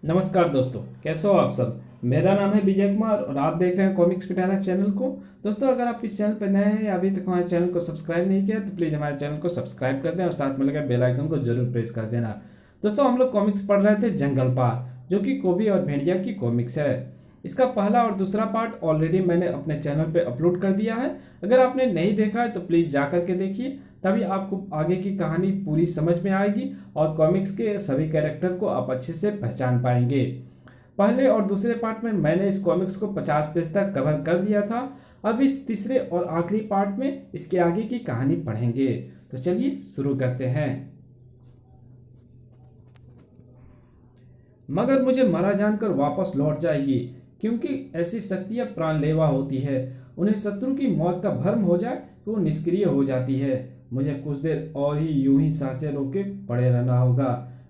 नमस्कार दोस्तों, कैसे हो आप सब। मेरा नाम है विजय कुमार और आप देख रहे हैं कॉमिक्स पिटारा चैनल को। दोस्तों, अगर आप इस चैनल पर नए हैं या अभी तक हमारे चैनल को सब्सक्राइब नहीं किया तो प्लीज़ हमारे चैनल को सब्सक्राइब कर दें और साथ में लगे बेल आइकन को जरूर प्रेस कर देना। दोस्तों, हम लोग कॉमिक्स पढ़ रहे थे जंगल पार, जो कि कोबी और भेड़िया की कॉमिक्स है। इसका पहला और दूसरा पार्ट ऑलरेडी मैंने अपने चैनल पे अपलोड कर दिया है। अगर आपने नहीं देखा है तो प्लीज़ जा करके देखिए, तभी आपको आगे की कहानी पूरी समझ में आएगी और कॉमिक्स के सभी कैरेक्टर को आप अच्छे से पहचान पाएंगे। पहले और दूसरे पार्ट में मैंने इस कॉमिक्स को 50 पेज तक कवर कर दिया था। अब इस तीसरे और आखिरी पार्ट में इसके आगे की कहानी पढ़ेंगे। तो चलिए शुरू करते हैं। मगर मुझे मरा जानकर वापस लौट जाएगी, क्योंकि ऐसी शक्तियां प्राणलेवा होती है। उन्हें शत्रु की मौत का भ्रम हो जाए तो वो निष्क्रिय हो जाती है। मुझे कुछ देर और ही यूं ही सांसें रोके पड़े रहना होगा।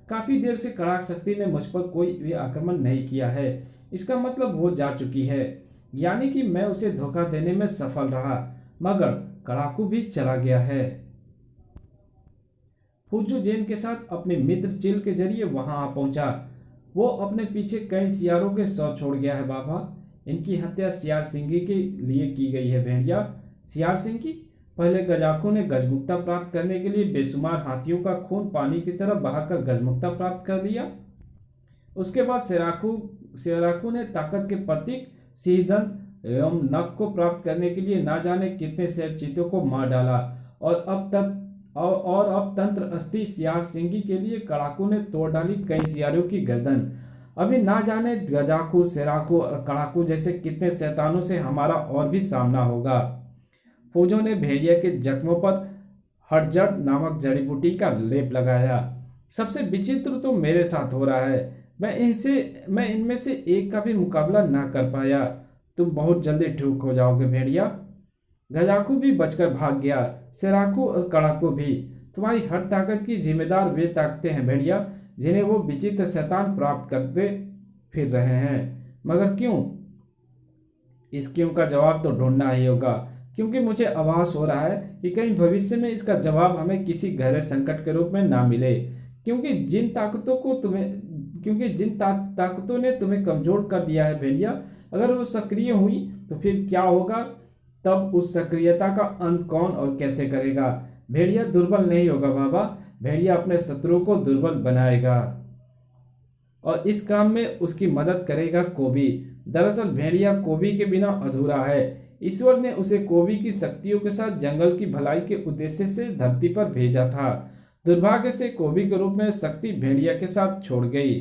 काफी देर से कड़ाक शक्ति ने मुझ पर कोई भी आक्रमण नहीं किया है। इसका मतलब वो जा चुकी है, यानी कि मैं उसे धोखा देने में सफल रहा। मगर कड़ाकू भी चला गया है। फुज्जू जैन के साथ अपने मित्र चिल के जरिए वहां आ पहुंचा। वो अपने पीछे कई सियारों के शव छोड़ गया है बाबा। इनकी हत्या सियार सिंगी के लिए की गई है भेड़िया। सियार सिंगी। पहले गजाखों ने गजमुक्ता प्राप्त करने के लिए बेशुमार हाथियों का खून पानी की तरह बहाकर गजमुक्ता प्राप्त कर लिया। उसके बाद सेराकू ने ताकत के प्रतीक सिंहदंत एवं नख को प्राप्त करने के लिए ना जाने कितने शेर चीतों को मार डाला। और अब तंत्र अस्थि सियार सिंगी के लिए कड़ाकू ने तोड़ डाली कई सियारों की गर्दन। अभी ना जाने गजाकू, सेराकू और कड़ाकू जैसे कितने शैतानों से हमारा और भी सामना होगा। फौजों ने भेड़िया के जख्मों पर हटजड़ नामक जड़ी बूटी का लेप लगाया। सबसे विचित्र तो मेरे साथ हो रहा है। मैं इनमें से एक का भी मुकाबला ना कर पाया। तुम बहुत जल्दी ठीक हो जाओगे भेड़िया। गजाकू भी बचकर भाग गया, सेराकू और कड़ाकू भी। तुम्हारी हर ताकत की जिम्मेदार वे ताकतें हैं भेड़िया, जिन्हें वो विचित्र शैतान प्राप्त करते फिर रहे हैं। मगर क्यों? इस क्यों का जवाब तो ढूंढना ही होगा, क्योंकि मुझे आभास हो रहा है कि कहीं भविष्य में इसका जवाब हमें किसी गहरे संकट के रूप में ना मिले। क्योंकि ताकतों ने तुम्हें कमजोर कर दिया है भेड़िया, अगर वो सक्रिय हुई तो फिर क्या होगा? तब उस सक्रियता का अंत कौन और कैसे करेगा? भेड़िया दुर्बल नहीं होगा बाबा, भेड़िया अपने शत्रु को दुर्बल बनाएगा और इस काम में उसकी मदद करेगा कोबी। दरअसल भेड़िया कोबी के बिना अधूरा है। ईश्वर ने उसे कोबी की शक्तियों के साथ जंगल की भलाई के उद्देश्य से धरती पर भेजा था। दुर्भाग्य से कोबी के रूप में शक्ति भेड़िया के साथ छोड़ गई।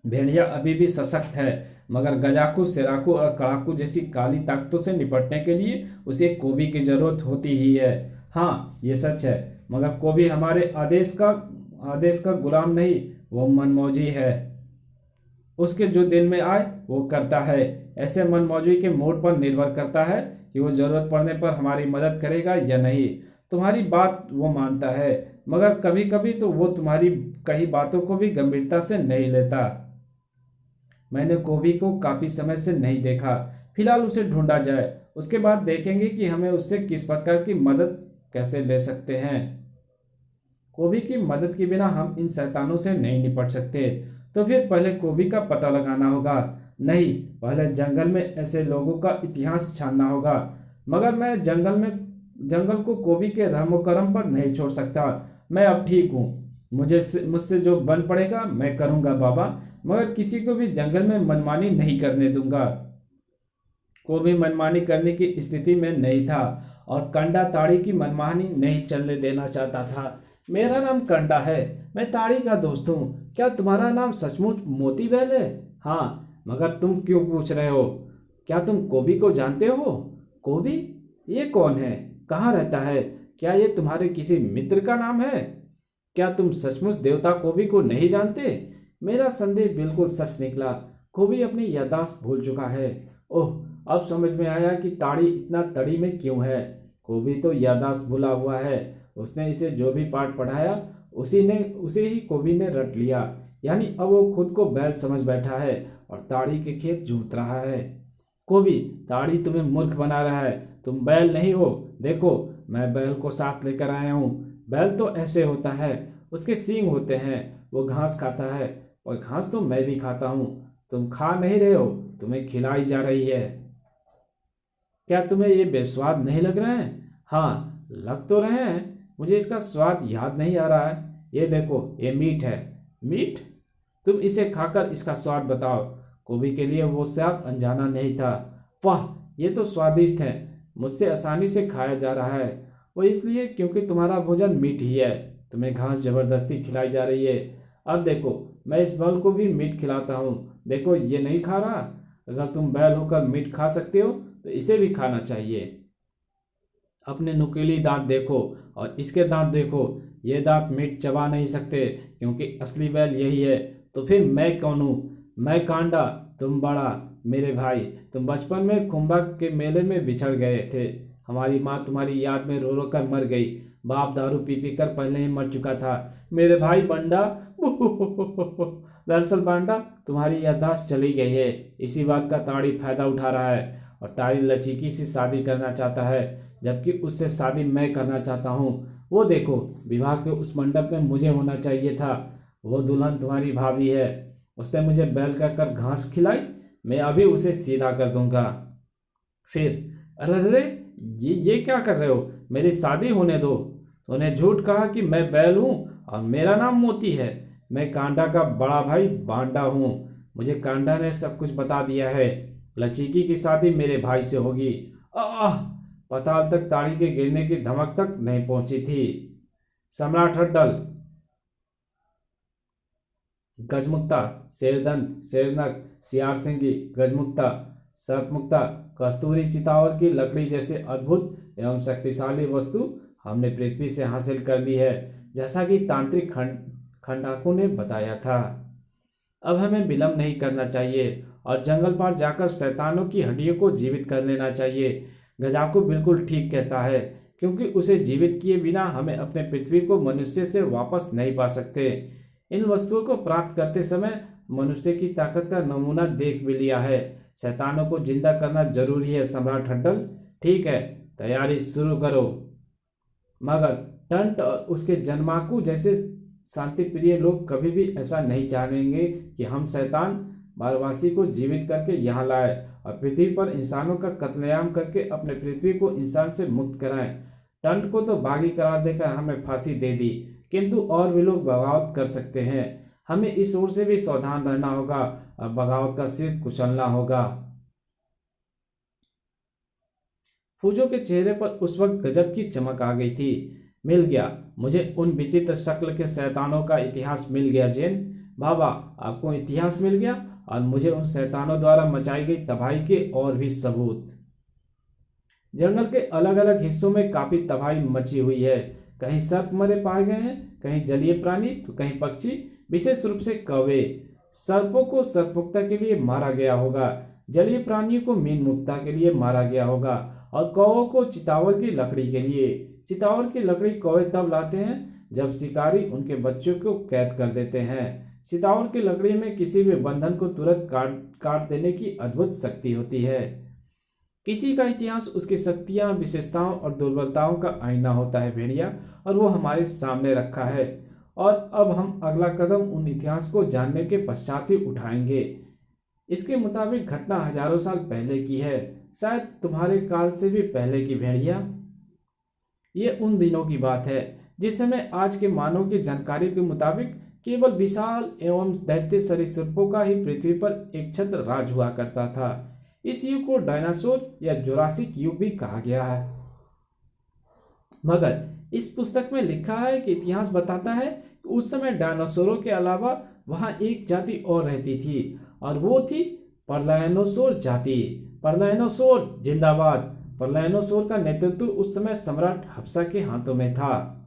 भेड़िया अभी भी सशक्त है, मगर गजाकू, सेराकू और कड़ाकू जैसी काली ताकतों से निपटने के लिए उसे कोबी की जरूरत होती ही है। हाँ, ये सच है, मगर कोबी हमारे आदेश का गुलाम नहीं, वो मनमौजी है। उसके जो दिल में आए वो करता है। ऐसे मनमौजी के मूड पर निर्भर करता है कि वो जरूरत पड़ने पर हमारी मदद करेगा या नहीं। तुम्हारी बात वो मानता है, मगर कभी कभी तो वो तुम्हारी कही बातों को भी गंभीरता से नहीं लेता। मैंने कोबी को काफी समय से नहीं देखा। फिलहाल उसे ढूंढा जाए, उसके बाद देखेंगे कि हमें उससे किस प्रकार की मदद कैसे ले सकते हैं। कोबी की मदद के बिना हम इन शैतानों से नहीं निपट सकते। तो फिर पहले कोबी का पता लगाना होगा। नहीं, पहले जंगल में ऐसे लोगों का इतिहास छानना होगा। मगर मैं जंगल को कोबी के रहमो करम पर नहीं छोड़ सकता। मैं अब ठीक हूँ। मुझसे जो बन पड़ेगा मैं करूँगा बाबा, मगर किसी को भी जंगल में मनमानी नहीं करने दूंगा। कोबी मनमानी करने की स्थिति में नहीं था और कंडा ताड़ी की मनमानी नहीं चलने देना चाहता था। मेरा नाम कंडा है, मैं ताड़ी का दोस्त हूँ। क्या तुम्हारा नाम सचमुच मोती बैल है? हाँ, मगर तुम क्यों पूछ रहे हो? क्या तुम कोबी को जानते हो? कोबी? ये कौन है? कहाँ रहता है? क्या ये तुम्हारे किसी मित्र का नाम है? क्या तुम सचमुच देवता कोबी को नहीं जानते? मेरा संदेह बिल्कुल सच निकला। कोबी अपनी याददाश्त भूल चुका है। ओह, अब समझ में आया कि ताड़ी इतना तड़ी में क्यों है। कोबी तो याददाश्त भूला हुआ है। उसने इसे जो भी पाठ पढ़ाया उसे ही कोबी ने रट लिया। यानी अब वो खुद को बैल समझ बैठा है और ताड़ी के खेत जोत रहा है। कोबी, ताड़ी तुम्हें मूर्ख बना रहा है। तुम बैल नहीं हो। देखो, मैं बैल को साथ लेकर आया हूँ। बैल तो ऐसे होता है, उसके सींग होते हैं, वो घास खाता है। और घास तो मैं भी खाता हूँ। तुम खा नहीं रहे हो, तुम्हें खिलाई जा रही है। क्या तुम्हें ये बेस्वाद नहीं लग रहे हैं? हाँ, लग तो रहे हैं, मुझे इसका स्वाद याद नहीं आ रहा है। ये देखो, ये मीट है। मीट? तुम इसे खाकर इसका स्वाद बताओ। कोबी के लिए वो स्वाद अनजाना नहीं था। वाह, ये तो स्वादिष्ट है। मुझसे आसानी से खाया जा रहा है। वो इसलिए क्योंकि तुम्हारा भोजन मीट ही है। तुम्हें घास जबरदस्ती खिलाई जा रही है। अब देखो, मैं इस बैल को भी मीट खिलाता हूँ। देखो, ये नहीं खा रहा। अगर तुम बैल होकर मीट खा सकते हो तो इसे भी खाना चाहिए। अपने नुकीली दांत देखो और इसके दांत देखो। ये दांत मीट चबा नहीं सकते क्योंकि असली बैल यही है। तो फिर मैं कौन हूँ? मैं कांडा, तुम बड़ा। मेरे भाई, तुम बचपन में खुम्बा के मेले में बिछड़ गए थे। हमारी माँ तुम्हारी याद में रो रो कर मर गई। बाप दारू पी पी कर पहले ही मर चुका था। मेरे भाई बंडा। दरअसल बांडा, तुम्हारी याददाश्त चली गई है। इसी बात का ताड़ी फायदा उठा रहा है और ताड़ी लचीकी से शादी करना चाहता है, जबकि उससे शादी मैं करना चाहता हूँ। वो देखो, विवाह के उस मंडप में मुझे होना चाहिए था। वो दुल्हन तुम्हारी भाभी है। उसने मुझे बैल का कर घास खिलाई। मैं अभी उसे सीधा कर दूंगा। फिर, अरे अरे, ये क्या कर रहे हो? मेरी शादी होने दो। तूने झूठ कहा कि मैं बैल हूँ और मेरा नाम मोती है। मैं कांडा का बड़ा भाई बांडा हूँ। मुझे कांडा ने सब कुछ बता दिया है। लचीकी की शादी मेरे भाई से होगी। आह! पाताल तक ताड़ी के गिरने की धमक तक नहीं पहुंची थी। सम्राट हड्डल, गजमुक्ता, शेरदंड, शेरनग, सियार सिंगी, गजमुक्ता, सर्पमुक्ता, कस्तूरी चितावर की लकड़ी जैसे अद्भुत एवं शक्तिशाली वस्तु हमने पृथ्वी से हासिल कर ली है, जैसा कि तांत्रिक खंडाकू ने बताया था। अब हमें विलंब नहीं करना चाहिए और जंगल पार जाकर शैतानों की हड्डियों को जीवित कर लेना चाहिए। गजाकू बिल्कुल ठीक कहता है, क्योंकि उसे जीवित किए बिना हमें अपने पृथ्वी को मनुष्य से वापस नहीं पा सकते। इन वस्तुओं को प्राप्त करते समय मनुष्य की ताकत का नमूना देख भी लिया है। शैतानों को जिंदा करना जरूरी है सम्राट हड्डल। ठीक है, तैयारी शुरू करो। मगर टंट और उसके जन्माकू जैसे शांति प्रिय लोग कभी भी ऐसा नहीं चाहेंगे कि हम शैतान बारवासी को जीवित करके यहाँ लाए और पृथ्वी पर इंसानों का कत्लेआम करके अपने पृथ्वी को इंसान से मुक्त कराएं। टंट को तो बागी करार देकर हमें फांसी दे दी, किंतु और भी लोग बगावत कर सकते हैं। हमें इस ओर से भी सावधान रहना होगा और बगावत का सिर कुचलना होगा। फूजो के चेहरे पर उस वक्त गजब की चमक आ गई थी। मिल गया, मुझे उन विचित्र शक्ल के शैतानों का इतिहास मिल गया जेन। बाबा, आपको इतिहास मिल गया और मुझे उन शैतानों द्वारा मचाई गई तबाही के और भी सबूत। जंगल के अलग अलग हिस्सों में काफी तबाही मची हुई है। कहीं सर्प मरे पाए गए हैं, कहीं जलीय प्राणी तो कहीं पक्षी, विशेष रूप से कौवे। सर्पों को सर्पमुक्ता के लिए मारा गया होगा, जलीय प्राणियों को मीन मुक्ता के लिए मारा गया होगा और कौवों को चितावर की लकड़ी के लिए। चितावर की लकड़ी कौवे तब लाते हैं जब शिकारी उनके बच्चों को कैद कर देते हैं। चितावर की लकड़ी में किसी भी बंधन को तुरंत काट देने की अद्भुत शक्ति होती है। किसी का इतिहास उसकी शक्तियां, विशेषताओं और दुर्बलताओं का आईना होता है भेड़िया, और वो हमारे सामने रखा है। और अब हम अगला कदम उन इतिहास को जानने के पश्चात ही उठाएंगे। इसके मुताबिक घटना हजारों साल पहले की है, शायद तुम्हारे काल से भी पहले की भेड़िया। ये उन दिनों की बात है जिस समय आज के मानव की जानकारी के मुताबिक केवल विशाल एवं दैत्य सरीसृपों का ही पृथ्वी पर एक छत्र राज हुआ करता था। इस युग को डायनासोर या जुरासिक युग भी कहा गया है। मगर इस पुस्तक में लिखा है कि इतिहास बताता है कि उस समय डायनासोरों के अलावा वहां एक जाति और रहती थी, और वो थी परलायनोसोर जाति। परलायनोसोर जिंदाबाद। परलायनोसोर का नेतृत्व उस समय सम्राट हफ्सा के हाथों में था।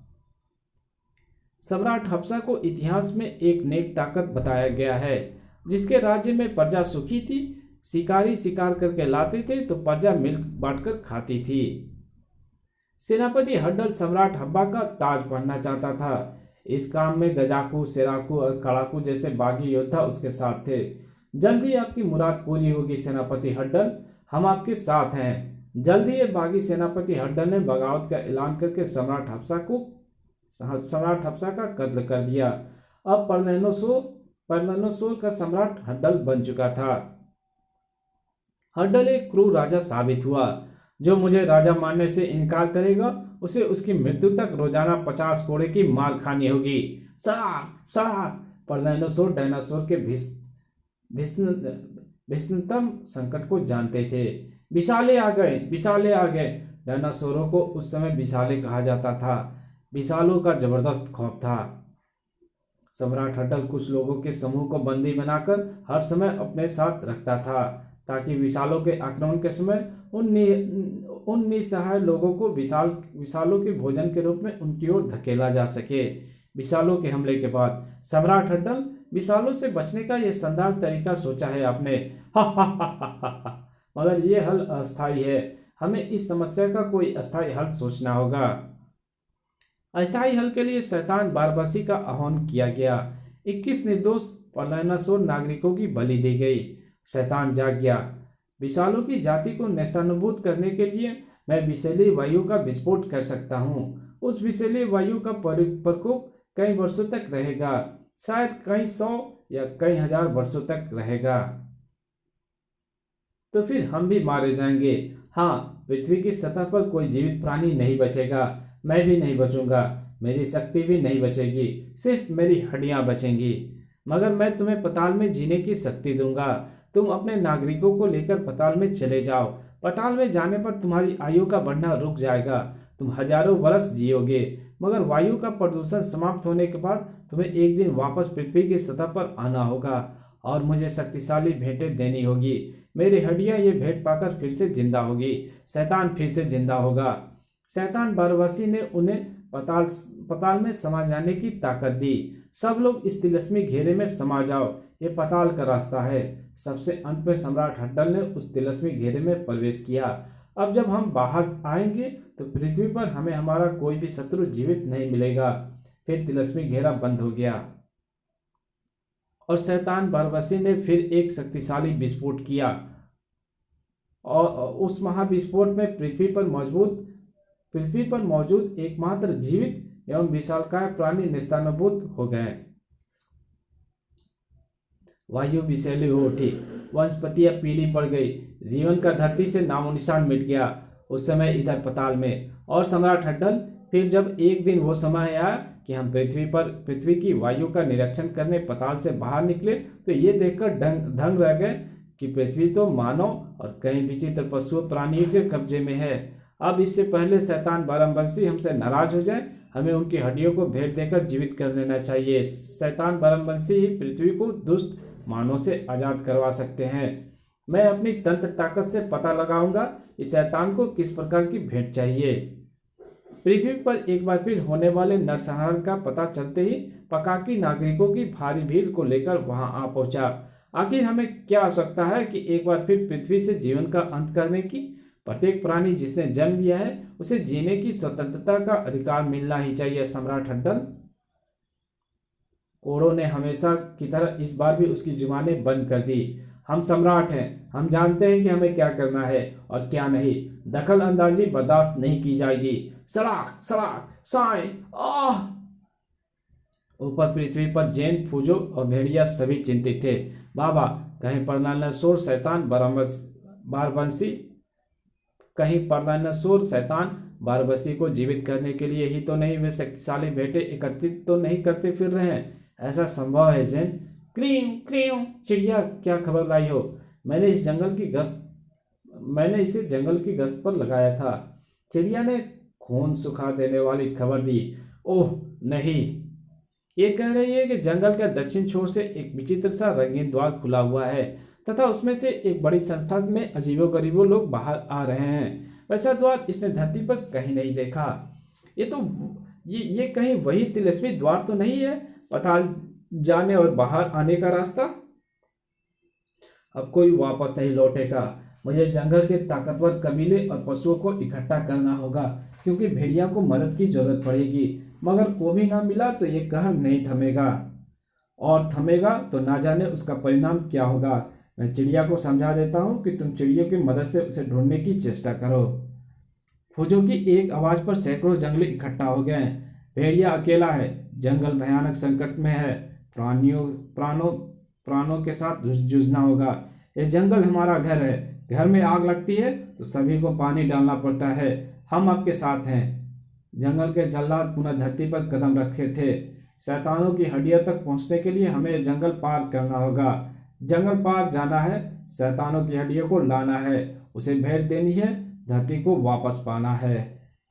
सम्राट हफ्सा को इतिहास में एक नेक ताकत बताया गया है, जिसके राज्य में प्रजा सुखी थी। शिकारी शिकार करके लाते थे तो प्रजा मिल बांटकर खाती थी। सेनापति हड्डल सम्राट हब्बा का ताज पहनना चाहता था। इस काम में गजाकू, सेराकू और कड़ाकू जैसे बागी योद्धा उसके साथ थे। जल्दी आपकी मुराद पूरी होगी सेनापति हड्डल, हम आपके साथ हैं। जल्दी ये बागी सेनापति हड्डल ने बगावत का ऐलान करके सम्राट हफ्सा का कत्ल कर दिया। अब परलैनोसोर पर्लानोसोर का सम्राट हड्डल बन चुका था। हड्डल एक क्रूर राजा साबित हुआ। जो मुझे राजा मानने से इनकार करेगा उसे उसकी मृत्यु तक रोजाना 50 कोड़े की मार खानी होगी। सड़ाक सड़ाक। पर्लानोसोर डायनासोर के भीषणतम संकट को जानते थे। विशाले आ गए, विशाले आ गए। डायनासोरों को उस समय विशाले कहा जाता था। विशालों का जबरदस्त खौफ था। सम्राट हड्डल कुछ लोगों के समूह को बंदी बनाकर हर समय अपने साथ रखता था, ताकि विशालों के आक्रमण के समय उन निसहाय लोगों को विशालों के भोजन के रूप में उनकी ओर धकेला जा सके। विशालों के हमले के बाद सम्राट हड्डल विशालों से बचने का यह शानदार तरीका सोचा है आपने। हा हा हा हा हा हा। मगर यह हल अस्थायी है। हमें इस समस्या का कोई अस्थायी हल सोचना होगा। अस्थायी हल के लिए शैतान बारबासी का आह्वान किया गया। 21 निर्दोष पर्लानोसोर नागरिकों की बलि दी गई। शैतान जाग गया। विशालों की जाति को नेस्तानुभूत करने के लिए मैं विषैली वायु का विस्फोट कर सकता हूँ। उस विषैली वायु का प्रकोप कई वर्षों तक रहेगा, शायद कई 100 या कई हजार वर्षों तक रहेगा। तो फिर हम भी मारे जाएंगे। हाँ, पृथ्वी की सतह पर कोई जीवित प्राणी नहीं बचेगा। मैं भी नहीं बचूंगा। मेरी शक्ति भी नहीं बचेगी। सिर्फ मेरी हड्डियां बचेंगी। मगर मैं तुम्हें पताल में जीने की शक्ति दूंगा। तुम अपने नागरिकों को लेकर पताल में चले जाओ। पताल में जाने पर तुम्हारी आयु का बढ़ना रुक जाएगा। तुम हजारों वर्ष जियोगे। मगर वायु का प्रदूषण समाप्त होने के बाद तुम्हें एक दिन वापस पृथ्वी की सतह पर आना होगा और मुझे शक्तिशाली भेंटें देनी होगी। मेरी हड्डियां ये भेंट पाकर फिर से जिंदा होगी। शैतान फिर से जिंदा होगा। शैतान बारबासी ने उन्हें पताल में समा जाने की ताकत दी। सब लोग इस तिलस्मी घेरे में समा जाओ। ये पताल का रास्ता है। सबसे अंत में सम्राट हड्डल ने उस तिलस्मी घेरे में प्रवेश किया। अब जब हम बाहर आएंगे तो पृथ्वी पर हमें हमारा कोई भी शत्रु जीवित नहीं मिलेगा। फिर तिलस्मी घेरा बंद हो गया और शैतान बारबासी ने फिर एक शक्तिशाली विस्फोट किया और उस महाविस्फोट में पृथ्वी पर मौजूद एकमात्र जीवित एवं विशालकाय प्राणी नेस्तानुभूत हो गए। वायु विषैली हो उठी। वनस्पतियां पीली पड़ गई। जीवन का धरती से नामो निशान मिट गया। उस समय इधर पताल में और सम्राट हड्डल। फिर जब एक दिन वो समय आया कि हम पृथ्वी की वायु का निरीक्षण करने पताल से बाहर निकले तो ये देखकर दंग रह गए कि पृथ्वी तो मानव और कई विचित्र पशु प्राणियों के कब्जे में है। अब इससे पहले शैतान बारमवंशी हमसे नाराज हो जाए, हमें उनकी हड्डियों को भेंट देकर जीवित कर देना चाहिए। शैतान बारमवंशी ही पृथ्वी को दुष्ट मानव से आजाद करवा सकते हैं। मैं अपनी तंत्र ताकत से पता लगाऊंगा कि शैतान को किस प्रकार की भेंट चाहिए। पृथ्वी पर एक बार फिर होने वाले नरसंहार का पता चलते ही पकाकी नागरिकों की भारी भीड़ को लेकर वहां आ पहुंचा। आखिर हमें क्या आवश्यकता है कि एक बार फिर पृथ्वी से जीवन का अंत करने की? प्रत्येक प्राणी जिसने जन्म लिया है उसे जीने की स्वतंत्रता का अधिकार मिलना ही चाहिए। सम्राट हड्डल। कोड़ों ने हमेशा की तरह इस बार भी उसकी जुबानें बंद कर दी। हम सम्राट हैं। हम जानते हैं कि हमें क्या करना है और क्या नहीं। दखल अंदाजी बर्दाश्त नहीं की जाएगी। सड़ाक सड़ाक साए आह। ऊपर पृथ्वी पर जैन, फूजो और भेड़िया सभी चिंतित थे। बाबा, कहीं पर्लानोसोर शैतान बारबसी को जीवित करने के लिए ही तो नहीं वे शक्तिशाली बेटे एकत्रित तो नहीं करते फिर रहे हैं? ऐसा संभव है जैन? Cream cream. चिड़िया, क्या खबर लाई हो? मैंने इसे जंगल की गश्त पर लगाया था। चिड़िया ने खून सुखा देने वाली खबर दी। ओह नहीं, ये कह रही है कि जंगल के दक्षिण छोर से एक विचित्र सा रंगीन द्वार खुला हुआ है तथा उसमें से एक बड़ी संस्था में अजीबो-गरीबो लोग बाहर आ रहे हैं। वैसा द्वार इसने धरती पर कहीं नहीं देखा। ये कहीं वही तिलस्मी द्वार तो नहीं है, पताल जाने और बाहर आने का रास्ता? अब कोई वापस नहीं लौटेगा। मुझे जंगल के ताकतवर कबीले और पशुओं को इकट्ठा करना होगा, क्योंकि भेड़िया को मदद की जरूरत पड़ेगी। मगर कोई ना मिला तो ये कहर नहीं थमेगा, और थमेगा तो ना जाने उसका परिणाम क्या होगा। मैं चिड़िया को समझा देता हूँ कि तुम चिड़ियों की मदद से उसे ढूंढने की चेष्टा करो। फौजों की एक आवाज पर सैकड़ों जंगली इकट्ठा हो गए। भेड़िया अकेला है। जंगल भयानक संकट में है। प्राणों प्राणों के साथ जूझना होगा। ये जंगल हमारा घर है, घर में आग लगती है तो सभी को पानी डालना पड़ता है। हम आपके साथ हैं। जंगल के जल्लाद पुनः धरती पर कदम रखे थे। शैतानों की हड्डियों तक पहुंचने के लिए हमें जंगल पार करना होगा। जंगल पार जाना है, शैतानों की हड्डियों को लाना है, उसे भेंट देनी है, धरती को वापस पाना है।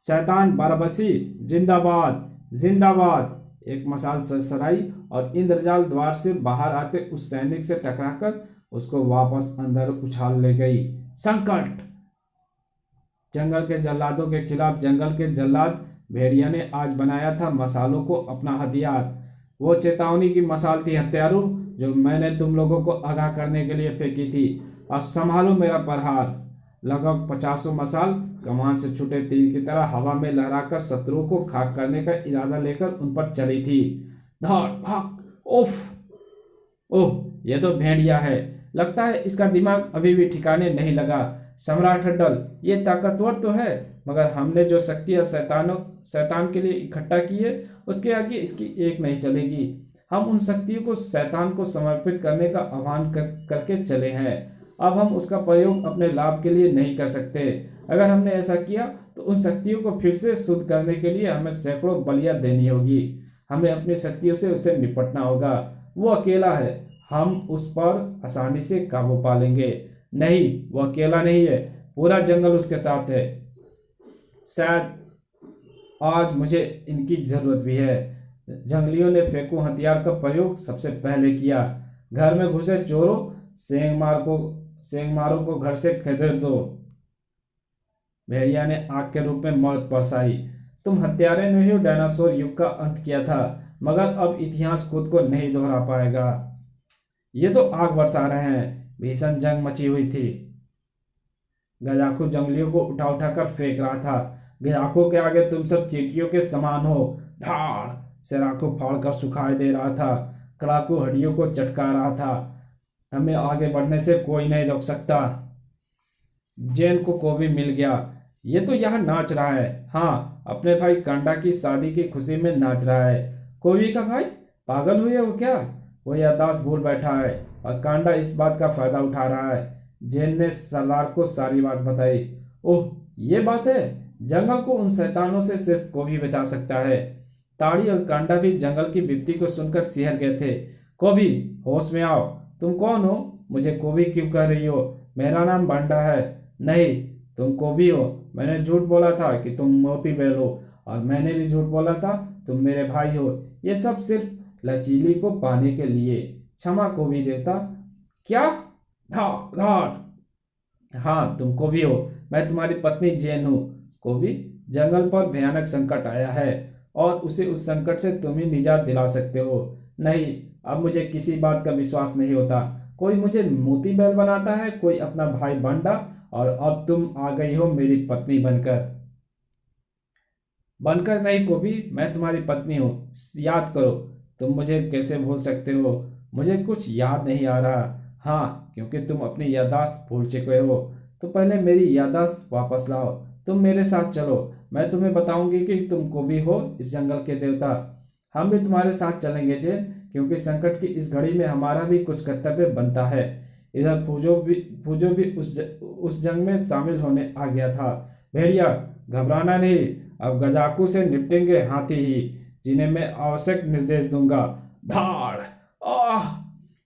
शैतान बाराबसी जिंदाबाद जिंदाबाद। एक मशाल सरसराई और इंद्रजाल द्वार से बाहर आते उस सैनिक से टकराकर उसको वापस अंदर उछाल ले गई। संकट। जंगल के जल्लादों के खिलाफ जंगल के जल्लाद भेड़िया ने आज बनाया था मसालों को अपना हथियार। वो चेतावनी की मसाल थी हत्यारों, जो मैंने तुम लोगों को आगाह करने के लिए फेंकी थी। और संभालो मेरा प्रहार। लगभग 50 मसाल कमान से छूटे तीर की तरह हवा में लहराकर शत्रुओं को खाक करने का इरादा लेकर उन पर चली थी। धाड़ भाग। ओफ ओह, यह तो भेड़िया है। लगता है इसका दिमाग अभी भी ठिकाने नहीं लगा। सम्राट हड्डल, ये ताकतवर तो है, मगर हमने जो शक्तियां शैतान के लिए इकट्ठा की है उसके आगे इसकी एक नहीं चलेगी। हम उन शक्तियों को शैतान को समर्पित करने का आह्वान करके चले हैं। अब हम उसका प्रयोग अपने लाभ के लिए नहीं कर सकते। अगर हमने ऐसा किया तो उन शक्तियों को फिर से शुद्ध करने के लिए हमें सैकड़ों बलियां देनी होगी। हमें अपनी शक्तियों से उसे निपटना होगा। वो अकेला है, हम उस पर आसानी से काबू पा लेंगे। नहीं, वो अकेला नहीं है, पूरा जंगल उसके साथ है। शायद आज मुझे इनकी जरूरत भी है। जंगलियों ने फेंकू हथियार का प्रयोग सबसे पहले किया। घर में घुसे चोरों, सेंगमारों को घर से खदेड़ दो। भेड़िया ने आग के रूप में मौत बरसाई। तुम हत्यारे ने ही डायनासोर युग का अंत किया था, मगर अब इतिहास खुद को नहीं दोहरा पाएगा। ये तो आग बरसा रहे हैं। भीषण जंग मची हुई थी। गजाखू जंगलियों को उठा उठा कर फेंक रहा था। गजाखों के आगे तुम सब चींटियों के समान हो। धाड़। सिराको फाड़ कर सुखाई दे रहा था। कड़ाकू हड्डियों को चटका रहा था। हमें आगे बढ़ने से कोई नहीं रोक सकता। जेन को कोबी मिल गया। ये तो यहाँ नाच रहा है। हाँ, अपने भाई कांडा की शादी की खुशी में नाच रहा है। कोबी का भाई पागल हुए हो क्या? वो याददाश्त भूल बैठा है और कांडा इस बात का फायदा उठा रहा है। जेन ने सलार को सारी बात बताई। ओह, ये बात है। जंगल को उन शैतानों से सिर्फ कोबी बचा सकता है। ताड़ी और कांडा भी जंगल की विपत्ति को सुनकर सिहर गए थे। कोबी, होश में आओ। तुम कौन हो? मुझे कोबी क्यों कह रही हो? मेरा नाम बांडा है। नहीं, तुम कोबी हो। मैंने झूठ बोला था कि तुम मोती बैल हो, और मैंने भी झूठ बोला था तुम मेरे भाई हो। ये सब सिर्फ लचीली को पाने के लिए। क्षमा कोबी देवता। क्या? धाड़। हाँ, तुम कोबी हो। मैं तुम्हारी पत्नी जेन हूँ। कोबी, जंगल पर भयानक संकट आया है और उसे उस संकट से तुम ही निजात दिला सकते हो। नहीं, अब मुझे किसी बात का विश्वास नहीं होता। कोई मुझे मोती बैल बनाता है, कोई अपना भाई बांडा, और अब तुम आ गई हो मेरी पत्नी बनकर। बनकर नहीं कोबी, मैं तुम्हारी पत्नी हूँ। याद करो। तुम मुझे कैसे भूल सकते हो? मुझे कुछ याद नहीं आ रहा। हाँ, क्योंकि तुम अपनी याददाश्त भूल चुके हो। तो पहले मेरी याददाश्त वापस लाओ। तुम मेरे साथ चलो। मैं तुम्हें बताऊंगी कि तुम कोबी हो, इस जंगल के देवता। हम भी तुम्हारे साथ चलेंगे जेन, क्योंकि संकट की इस घड़ी में हमारा भी कुछ कर्तव्य बनता है। इधर फूजो भी उस जंग में शामिल होने आ गया था। भेड़िया, घबराना नहीं। अब गजाकू से निपटेंगे हाथी ही, जिन्हें मैं आवश्यक निर्देश दूंगा। धाड़। आह!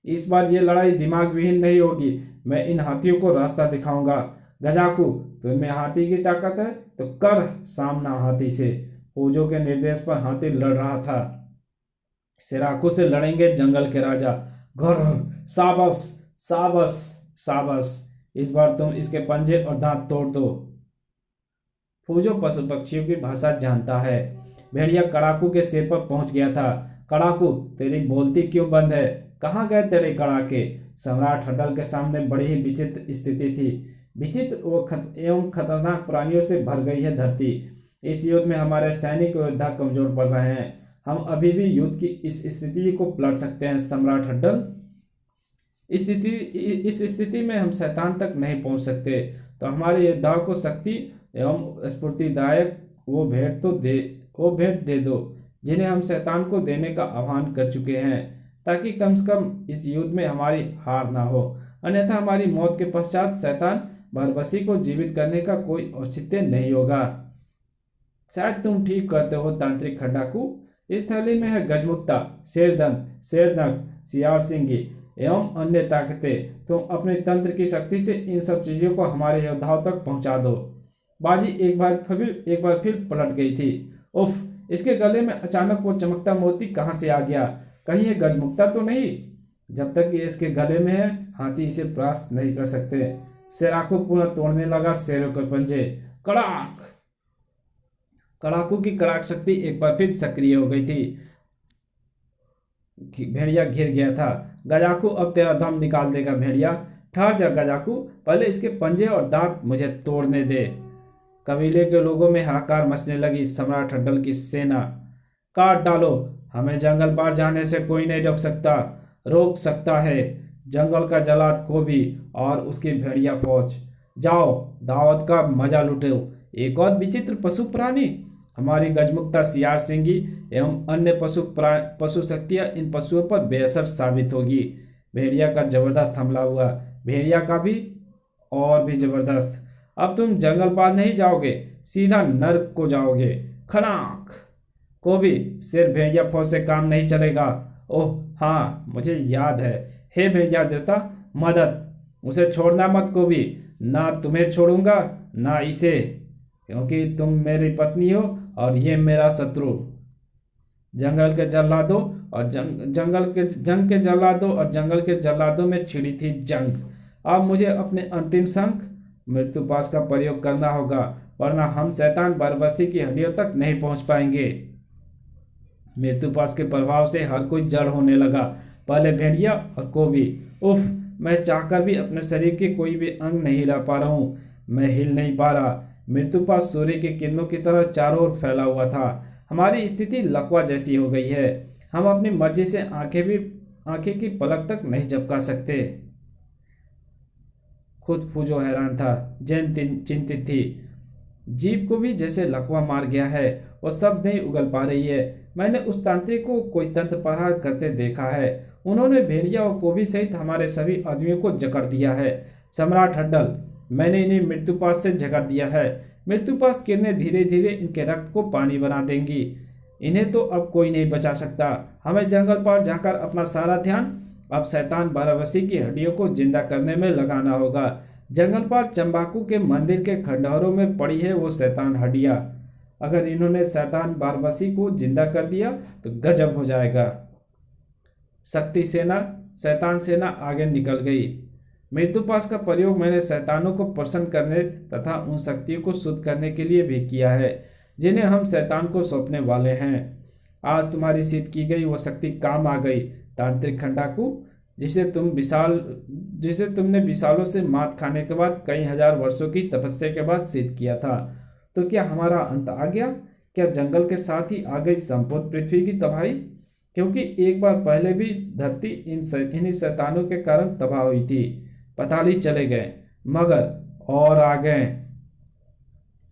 इस बार ये लड़ाई दिमाग विहीन नहीं होगी। मैं इन हाथियों को रास्ता दिखाऊंगा। गजाकू, तुम्हें हाथी की ताकत है तो कर सामना हाथी से। फूजो के निर्देश पर हाथी लड़ रहा था। सिराकू से लड़ेंगे जंगल के राजा। घर। साबस साबस साबस। इस बार तुम इसके पंजे और दांत तोड़ दो। फूजो पशु पक्षियों की भाषा जानता है। भेड़िया कड़ाकू के सिर पर पहुंच गया था। कड़ाकू, तेरी बोलती क्यों बंद है? कहाँ गए तेरे कड़ाके? सम्राट हड्डल के सामने बड़ी ही विचित्र स्थिति थी। विचित्र एवं खतरनाक प्राणियों से भर गई है धरती। इस युद्ध में हमारे सैनिक योद्धा कमजोर पड़ रहे हैं। हम अभी भी युद्ध की इस स्थिति को पलट सकते हैं सम्राट हड्डल। इस स्थिति में हम शैतान तक नहीं पहुंच सकते, तो हमारे योद्धाओं को शक्ति एवं स्फूर्तिदायक वो भेंट दे दो, जिन्हें हम शैतान को देने का आह्वान कर चुके हैं। ताकि कम से कम इस युद्ध में हमारी हार ना हो, अन्यथा हमारी मौत के पश्चात शैतान बरबसी को जीवित करने का कोई औचित्य नहीं होगा। शायद तुम ठीक कहते हो तांत्रिक खंडाकू। इस थैली में है गजमुक्ता, शेरधन, शेरनग, सियार सिंगी एवं अन्य ताकतें। तुम अपने तंत्र की शक्ति से इन सब चीजों को हमारे योद्धाओं तक पहुंचा दो। बाजी एक बार फिर पलट गई थी। उफ, इसके गले में अचानक वो चमकता मोती कहाँ से आ गया? कहीं ये गजमुक्ता तो नहीं? जब तक ये इसके गले में है, हाथी इसे परास्त नहीं कर सकते। शेराकू पुनः तोड़ने लगा शेरों के पंजे। कड़ाक! कड़ाकू की कड़ाक शक्ति एक बार फिर सक्रिय हो गई थी। भेड़िया घिर गया था। गजाकू, अब तेरा दम निकाल देगा भेड़िया। ठहर जा गजाकू, पहले इसके पंजे और दांत मुझे तोड़ने दे। कबीले के लोगों में हाहाकार मचने लगी। सम्राट हड्डल की सेना। काट डालो, हमें जंगल पार जाने से कोई नहीं रोक सकता है जंगल का जलाद को भी और उसकी भेड़िया फौज। जाओ, दावत का मजा लुटो। एक और विचित्र पशु प्राणी, हमारी गजमुक्ता, सियार सिंगी एवं अन्य पशु शक्तियां इन पशुओं पर बेअसर साबित होगी। भेड़िया का जबरदस्त हमला हुआ। भेड़िया का भी और भी जबरदस्त। अब तुम जंगल पार नहीं जाओगे, सीधा नर्क को जाओगे। खनाक! को भी सिर्फ भेड़िया फौज से काम नहीं चलेगा। ओह हाँ, मुझे याद है। हे भेड़िया देवता, मदद! उसे छोड़ना मत को भी। ना तुम्हें छोड़ूंगा ना इसे, क्योंकि तुम मेरी पत्नी हो और ये मेरा शत्रु। जंगल के जल्लादों और जंगल के जल्लादों में छिड़ी थी जंग। अब मुझे अपने अंतिम शंख मृत्युपाश का प्रयोग करना होगा, वरना हम शैतान बरबसी की हड्डियों तक नहीं पहुंच पाएंगे। मृत्युपाश के प्रभाव से हर कोई जड़ होने लगा, पहले भेड़िया और कोबी। उफ, मैं चाहकर भी अपने शरीर के कोई भी अंग नहीं हिला पा रहा हूँ। मैं हिल नहीं पा रहा। मृत्युपाश सूर्य की किरणों की तरह चारों ओर फैला हुआ था। हमारी स्थिति लकवा जैसी हो गई है। हम अपनी मर्जी से आंखें की पलक तक नहीं झपका सकते। खुद फूजो हैरान था, जैन चिंतित थी। जीव को भी जैसे लकवा मार गया है, वो सब नहीं उगल पा रही है। मैंने उस तांत्रिक को कोई तंत्र प्रहार करते देखा है। उन्होंने भेड़िया और कोबी सहित हमारे सभी आदमियों को जकड़ दिया है। सम्राट हड्डल, मैंने इन्हें मृत्युपाश से जकड़ दिया है। मृत्युपाश किरणें धीरे धीरे इनके रक्त को पानी बना देंगी। इन्हें तो अब कोई नहीं बचा सकता। हमें जंगल पार जाकर अपना सारा ध्यान अब शैतान बरबसी की हड्डियों को जिंदा करने में लगाना होगा। जंगल पार चंबाकू के मंदिर के खंडहरों में पड़ी है वो शैतान हड्डियां। अगर इन्होंने शैतान बरबसी को जिंदा कर दिया तो गजब हो जाएगा। शैतान सेना आगे निकल गई। मृत्युपाश का प्रयोग मैंने शैतानों को प्रसन्न करने तथा उन शक्तियों को शुद्ध करने के लिए भी किया है जिन्हें हम शैतान को सौंपने वाले हैं। आज तुम्हारी सिद्ध की गई वो शक्ति काम आ गई तांत्रिक खंडाकू, जिसे तुमने विशालों से मात खाने के बाद कई हजार वर्षों की तपस्या के बाद सिद्ध किया था। तो क्या हमारा अंत आ गया? क्या जंगल के साथ ही आ गई संपूर्ण पृथ्वी की तबाही? क्योंकि एक बार पहले भी धरती इन्हीं शैतानों के कारण तबाह हुई थी। पताली चले गए मगर और आ गए।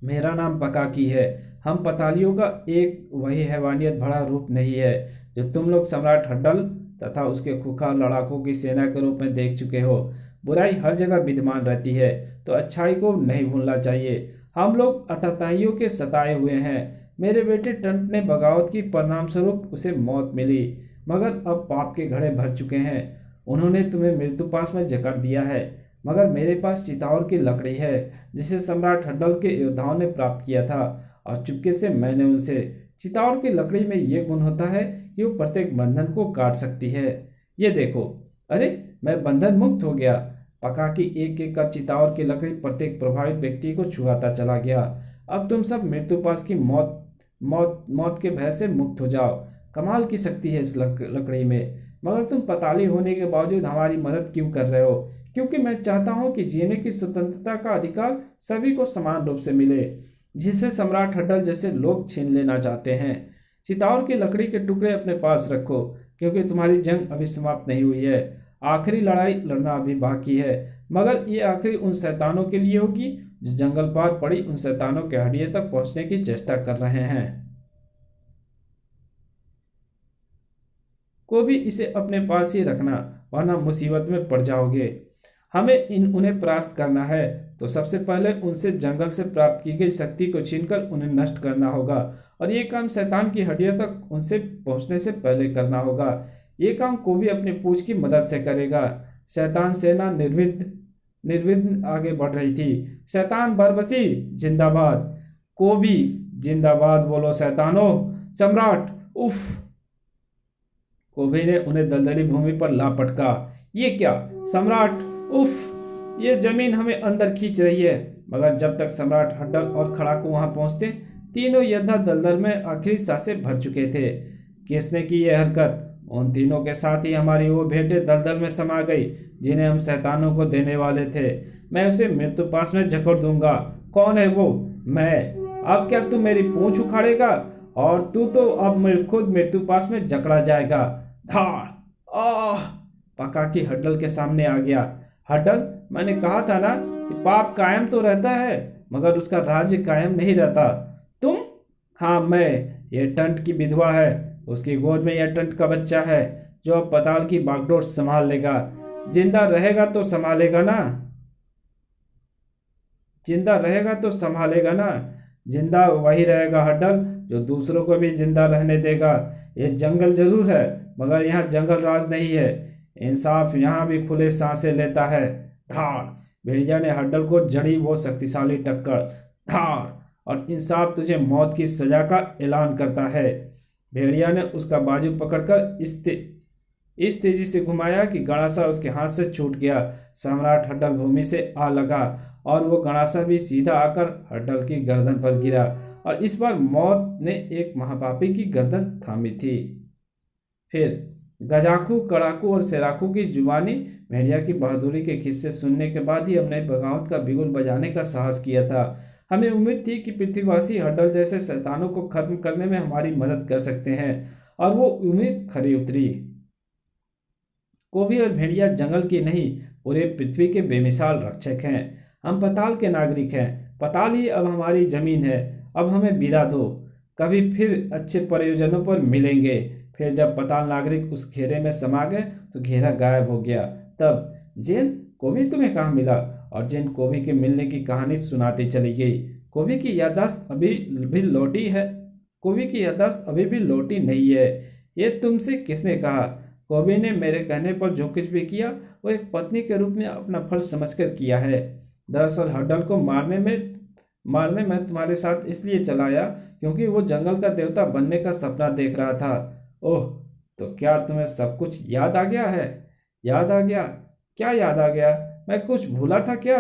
मेरा नाम पकाकी है। हम पतालियों का एक वही हैवानियत भरा रूप नहीं है जो तुम लोग सम्राट हड्डल तथा उसके खुखार लड़ाकों की सेना के रूप में देख चुके हो। बुराई हर जगह विद्यमान रहती है, तो अच्छाई को नहीं भूलना चाहिए। हम लोग अतताइयों के सताए हुए हैं। मेरे बेटे टंट ने बगावत की परिणाम स्वरूप उसे मौत मिली, मगर अब पाप के घड़े भर चुके हैं। उन्होंने तुम्हें मृत्युपाश में जकड़ दिया है, मगर मेरे पास चितावर की लकड़ी है जिसे सम्राट हड्डल के योद्धाओं ने प्राप्त किया था और चुपके से मैंने उनसे। चितावर की लकड़ी में यह गुण होता है कि वो प्रत्येक बंधन को काट सकती है। ये देखो, अरे मैं बंधन मुक्त हो गया। पकाकी एक एक कर चितावर की लकड़ी प्रत्येक प्रभावित व्यक्ति को छुआता चला गया। अब तुम सब मृत्युपाश की मौत के भय से मुक्त हो जाओ। कमाल की शक्ति है इस लकड़ी में। मगर तुम पताली होने के बावजूद हमारी मदद क्यों कर रहे हो? क्योंकि मैं चाहता हूं कि जीने की स्वतंत्रता का अधिकार सभी को समान रूप से मिले, जिसे सम्राट हड्डल जैसे लोग छीन लेना चाहते हैं। चितावर की लकड़ी के टुकड़े अपने पास रखो, क्योंकि तुम्हारी जंग अभी समाप्त नहीं हुई है। आखिरी लड़ाई लड़ना अभी बाकी है, मगर ये आखिरी उन शैतानों के लिए होगी जो जंगल पार पड़ी उन शैतानों के हड्डियों तक पहुंचने की चेष्टा कर रहे हैं। को भी इसे अपने पास ही रखना, वरना मुसीबत में पड़ जाओगे। हमें उन्हें परास्त करना है तो सबसे पहले उनसे जंगल से प्राप्त की गई शक्ति को छीनकर उन्हें नष्ट करना होगा, और ये काम शैतान की हड्डियों तक उनसे पहुंचने से पहले करना होगा। ये काम कोबी अपनी पूंछ की मदद से करेगा। शैतान सेना निर्विघ्न आगे बढ़ रही थी। शैतान बरबसी जिंदाबाद, कोबी जिंदाबाद, बोलो शैतानो। सम्राट, उफ। कोबी ने उन्हें दलदली भूमि पर ला पटका। ये क्या सम्राट, उफ, ये जमीन हमें अंदर खींच रही है। मगर जब तक सम्राट हड्डल और खड़ाकू वहां पहुंचते, तीनों योद्धा दलदल में आखिरी सांसें भर चुके थे। किसने की यह हरकत? उन तीनों के साथ ही हमारी वो भेंटें दलदल में समा गई जिन्हें हम शैतानों को देने वाले थे। मैं उसे मृत्यु पास में जकड़ दूंगा। कौन है वो? मैं। अब क्या तू मेरी पूंछ उखाड़ेगा? और तू तो अब खुद मृत्यु पास में जकड़ा जाएगा। धाड़। आह! पकाकी हड्डल के सामने आ गया। हड्डल, मैंने कहा था ना कि पाप कायम तो रहता है, मगर उसका राज्य कायम नहीं रहता। तुम? हाँ, मैं। ये टंट की विधवा है। उसकी गोद में यह टंट का बच्चा है जो अब पताल की बागडोर संभाल लेगा। जिंदा रहेगा तो संभालेगा ना? जिंदा रहेगा तो संभालेगा ना? जिंदा वही रहेगा हड्डल जो दूसरों को भी जिंदा रहने देगा। ये जंगल जरूर है, मगर यहाँ जंगल राज नहीं है। इंसाफ यहाँ भी खुले सांसें लेता है। धाड़। भेड़िया ने हड्डल को जड़ी वो शक्तिशाली टक्कर। धाड़। और इंसाफ तुझे मौत की सजा का ऐलान करता है। भेड़िया ने उसका बाजू पकड़कर इस तेजी से घुमाया कि गणासा उसके हाथ से छूट गया। सम्राट हड्डल भूमि से आ लगा और वो गणासा भी सीधा आकर हड्डल की गर्दन पर गिरा, और इस बार मौत ने एक महापापी की गर्दन थामी थी। फिर गजाखू, कड़ाकू और सेराकू की जुबानी भेड़िया की बहादुरी के किस्से सुनने के बाद ही हमने बगावत का बिगुल बजाने का साहस किया था। हमें उम्मीद थी कि पृथ्वीवासी हड्डल जैसे शैतानों को खत्म करने में हमारी मदद कर सकते हैं, और वो उम्मीद खरी उतरी। कोबी और भेड़िया जंगल की नहीं, पूरे पृथ्वी के बेमिसाल रक्षक हैं। हम पताल के नागरिक हैं। पताल ही अब हमारी जमीन है। अब हमें विदा दो। कभी फिर अच्छे प्रयोजनों पर मिलेंगे। फिर जब पताल नागरिक उस घेरे में समा गए तो घेरा गायब हो गया। तब जेन, कोबी तुम्हें कहाँ मिला? और जेन कोबी के मिलने की कहानी सुनाती चली गई। कोबी की याददाश्त अभी भी लौटी है। कोबी की याददाश्त अभी भी लौटी नहीं है। ये तुमसे किसने कहा? कोबी ने मेरे कहने पर जो कुछ भी किया वो एक पत्नी के रूप में अपना फर्ज समझकर किया है। दरअसल हड्डल को मारने में तुम्हारे साथ इसलिए चला आया क्योंकि वो जंगल का देवता बनने का सपना देख रहा था। ओह, तो क्या तुम्हें सब कुछ याद आ गया है? याद आ गया? क्या याद आ गया? मैं कुछ भूला था क्या?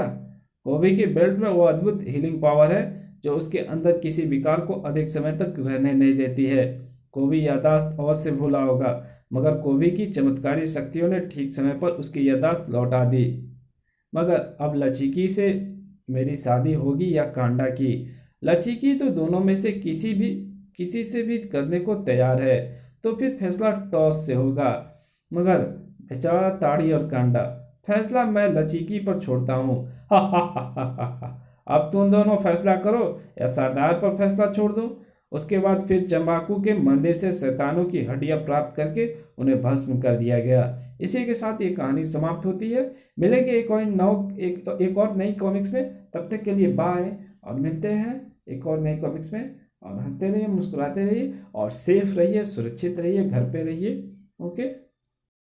कोबी की बेल्ट में वो अद्भुत हीलिंग पावर है जो उसके अंदर किसी विकार को अधिक समय तक रहने नहीं देती है। कोबी याददाश्त अवश्य भूला होगा, मगर कोबी की चमत्कारी शक्तियों ने ठीक समय पर उसकी याददाश्त लौटा दी। मगर अब लचीकी से मेरी शादी होगी या कांडा की? लचीकी तो दोनों में से किसी से भी करने को तैयार है, तो फिर फैसला टॉस से होगा। मगर बेचारा ताड़ी और कांडा, फैसला मैं लचीकी पर छोड़ता हूँ। हा हा हा हा हा हा। अब तुम दोनों फैसला करो या सरदार पर फैसला छोड़ दो। उसके बाद फिर चंबाकू के मंदिर से शैतानों की हड्डियां प्राप्त करके उन्हें भस्म कर दिया गया। इसी के साथ ये कहानी समाप्त होती है। मिलेंगे एक और नई कॉमिक्स में। तब तक के लिए बाय, और मिलते हैं एक और नई कॉमिक्स में। और हंसते रहिए, मुस्कुराते रहिए, और सेफ रहिए, सुरक्षित रहिए, घर पे रहिए। ओके।